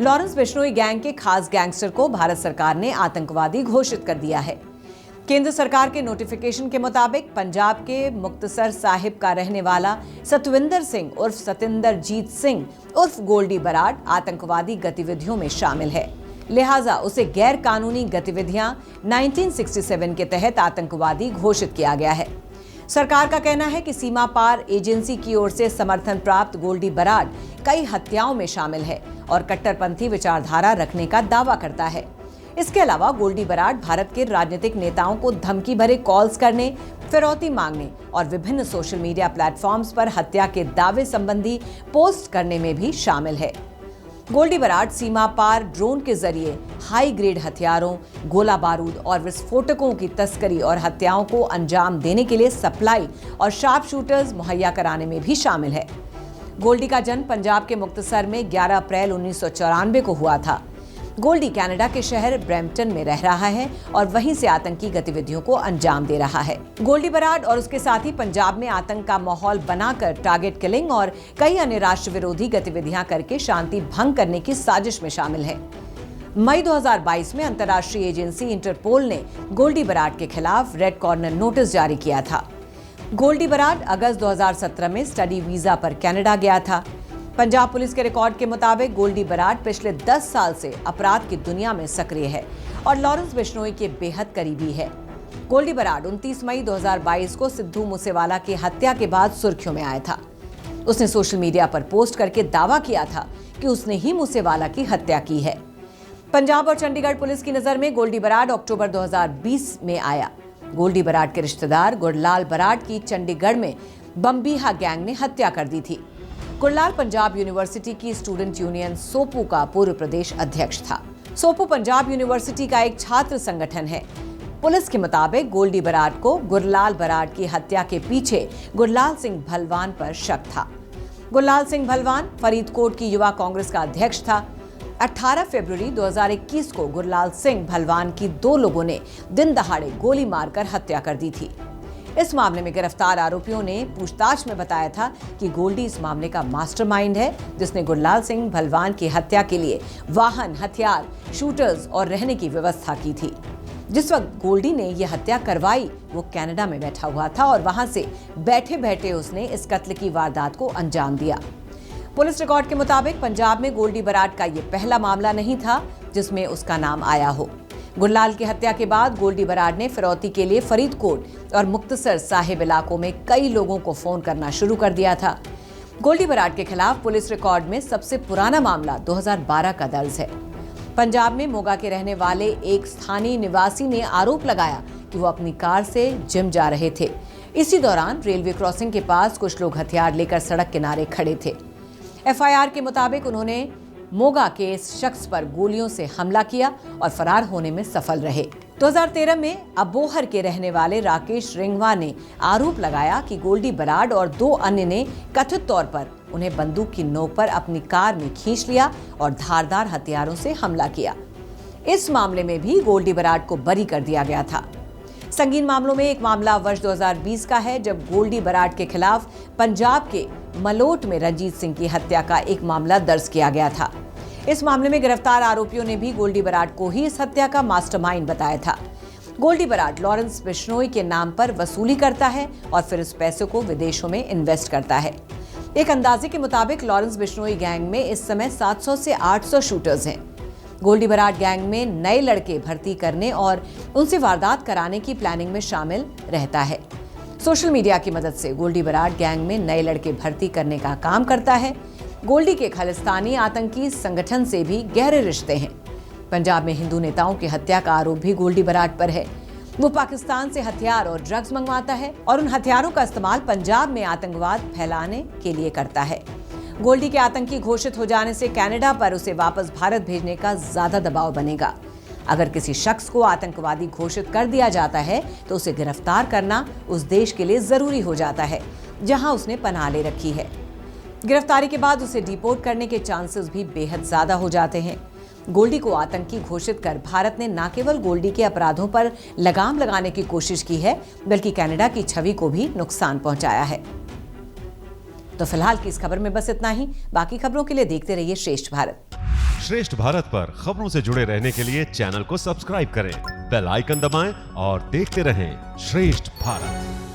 Lawrence Bishnoi gang के खास gangster को भारत सरकार ने आतंकवादी घोषित कर दिया है। केंद्र सरकार के नोटिफिकेशन के मुताबिक पंजाब के मुक्तसर साहिब का रहने वाला सतविंदर सिंह उर्फ सतिंदरजीत सिंह उर्फ गोल्डी बराड़ आतंकवादी गतिविधियों में शामिल है, लिहाजा उसे गैर कानूनी गतिविधियां 1967 के तहत आतंकवादी घोषित किया गया है। सरकार का कहना है कि सीमा पार एजेंसी की ओर से समर्थन प्राप्त गोल्डी बराड़ कई हत्याओं में शामिल है और कट्टरपंथी विचारधारा रखने का दावा करता है। इसके अलावा गोल्डी बराड़ भारत के राजनीतिक नेताओं को धमकी भरे कॉल्स करने, फिरौती मांगने और विभिन्न सोशल मीडिया प्लेटफॉर्म्स पर हत्या के दावे संबंधी पोस्ट करने में भी शामिल है। गोल्डी बराड़ सीमा पार ड्रोन के जरिए हाई ग्रेड हथियारों, गोला बारूद और विस्फोटकों की तस्करी और हत्याओं को अंजाम देने के लिए सप्लाई और शार्प शूटर्स मुहैया कराने में भी शामिल है। गोल्डी का जन्म पंजाब के मुक्तसर में 11 अप्रैल 1994 को हुआ था। गोल्डी कनाडा के शहर ब्रैम्पटन में रह रहा है और वहीं से आतंकी गतिविधियों को अंजाम दे रहा है। गोल्डी बराड़ और उसके साथी पंजाब में आतंक का माहौल बनाकर टारगेट किलिंग और कई अन्य राष्ट्र विरोधी गतिविधियां करके शांति भंग करने की साजिश में शामिल है। मई 2022 में अंतर्राष्ट्रीय एजेंसी इंटरपोल ने गोल्डी बराड़ के खिलाफ रेड कॉर्नर नोटिस जारी किया था। गोल्डी बराड़ अगस्त 2017 में स्टडी वीजा पर कनाडा गया था। पंजाब पुलिस के रिकॉर्ड के मुताबिक गोल्डी बराड़ पिछले 10 साल से अपराध की दुनिया में सक्रिय है और लॉरेंस बिश्नोई के बेहद करीबी है। गोल्डी बराड़ 29 मई 2022 को सिद्धू मूसेवाला की हत्या के बाद सुर्खियों में आया था। उसने सोशल मीडिया पर पोस्ट करके दावा किया था कि उसने ही मूसेवाला की हत्या की है। पंजाब और चंडीगढ़ पुलिस की नजर में गोल्डी बराड़ अक्टूबर 2020 में आया। गोल्डी बराड़ के रिश्तेदार गुरलाल बराड़ की चंडीगढ़ में बम्बीहा गैंग ने हत्या कर दी थी। गुरलाल पंजाब यूनिवर्सिटी की स्टूडेंट यूनियन सोपू का पूर्व प्रदेश अध्यक्ष था। सोपू पंजाब यूनिवर्सिटी का एक छात्र संगठन है। पुलिस के मुताबिक गोल्डी बराड़ को गुरलाल बराड़ की हत्या के पीछे गुरलाल सिंह भलवान पर शक था। गुरलाल सिंह भलवान फरीदकोट की युवा कांग्रेस का अध्यक्ष था। 18 फरवरी 2021 को गुरलाल सिंह भलवान की 2 लोगों ने दिन दहाड़े गोली मारकर हत्या कर दी थी। इस मामले में गिरफ्तार आरोपियों ने पूछताछ में बताया था कि गोल्डी इस मामले का मास्टरमाइंड है, जिसने गुरलाल सिंह भलवान की हत्या के लिए वाहन, हथियार, शूटर्स और रहने की व्यवस्था की थी। जिस वक्त गोल्डी ने यह हत्या करवाई वो कनाडा में बैठा हुआ था और वहां से बैठे बैठे उसने इस कत्ल की वारदात को अंजाम दिया। पुलिस रिकॉर्ड के मुताबिक पंजाब में गोल्डी बराड़ का यह पहला मामला नहीं था जिसमें उसका नाम आया हो। गुरलाल की हत्या के बाद गोल्डी बराड़ ने फिरौती के लिए फरीदकोट और मुक्तसर साहिब इलाकों में कई लोगों को फोन करना शुरू कर दिया था। गोल्डी बराड़ के खिलाफ पुलिस रिकॉर्ड में सबसे पुराना मामला 2012 का दर्ज है। पंजाब में मोगा के रहने वाले एक स्थानीय निवासी ने आरोप लगाया कि वो अपनी कार से जिम जा रहे थे। इसी दौरान रेलवे क्रॉसिंग के पास कुछ लोग हथियार लेकर सड़क किनारे खड़े थे। एफआईआर के मुताबिक उन्होंने मोगा के इस शख्स पर गोलियों से हमला किया और फरार होने में सफल रहे। 2013 में अबोहर के रहने वाले राकेश रिंगवा ने आरोप लगाया कि गोल्डी बराड़ और 2 अन्य ने कथित तौर पर उन्हें बंदूक की नोक पर अपनी कार में खींच लिया और धारदार हथियारों से हमला किया। इस मामले में भी गोल्डी बराड़ को बरी कर दिया गया था। संगीन मामलों में एक मामला वर्ष 2020 का है, जब गोल्डी बराड़ के खिलाफ पंजाब के मलोट में रंजीत सिंह की हत्या का एक मामला दर्ज किया गया था। इस मामले में गिरफ्तार आरोपियों ने भी गोल्डी बराड़ को ही इस हत्या का मास्टरमाइंड बताया था। गोल्डी बराड़ लॉरेंस बिश्नोई के नाम पर वसूली करता है और फिर इस पैसे को विदेशों में इन्वेस्ट करता है। एक अंदाजे के मुताबिक लॉरेंस बिश्नोई गैंग में इस समय 700 से 800 शूटर्स हैं। गोल्डी बराड़ गैंग में नए लड़के भर्ती करने और उनसे वारदात कराने की प्लानिंग में शामिल रहता है। सोशल मीडिया की मदद से गोल्डी बराड़ गैंग में नए लड़के भर्ती करने का काम करता है। गोल्डी के खालिस्तानी आतंकी संगठन से भी गहरे रिश्ते हैं। पंजाब में हिंदू नेताओं की हत्या का आरोप भी गोल्डी बराड़ पर है। वो पाकिस्तान से हथियार और ड्रग्स मंगवाता है और उन हथियारों का इस्तेमाल पंजाब में आतंकवाद फैलाने के लिए करता है। गोल्डी के आतंकी घोषित हो जाने से कनाडा पर उसे वापस भारत भेजने का ज्यादा दबाव बनेगा। अगर किसी शख्स को आतंकवादी घोषित कर दिया जाता है तो उसे गिरफ्तार करना उस देश के लिए जरूरी हो जाता है जहां उसने पनाह ले रखी है। गिरफ्तारी के बाद उसे डिपोर्ट करने के चांसेस भी बेहद ज्यादा हो जाते हैं। गोल्डी को आतंकी घोषित कर भारत ने न केवल गोल्डी के अपराधों पर लगाम लगाने की कोशिश की है, बल्कि कनाडा की छवि को भी नुकसान पहुंचाया है। तो फिलहाल की इस खबर में बस इतना ही। बाकी खबरों के लिए देखते रहिए श्रेष्ठ भारत। श्रेष्ठ भारत पर खबरों से जुड़े रहने के लिए चैनल को सब्सक्राइब करें, बेल आइकन दबाएं और देखते रहें श्रेष्ठ भारत।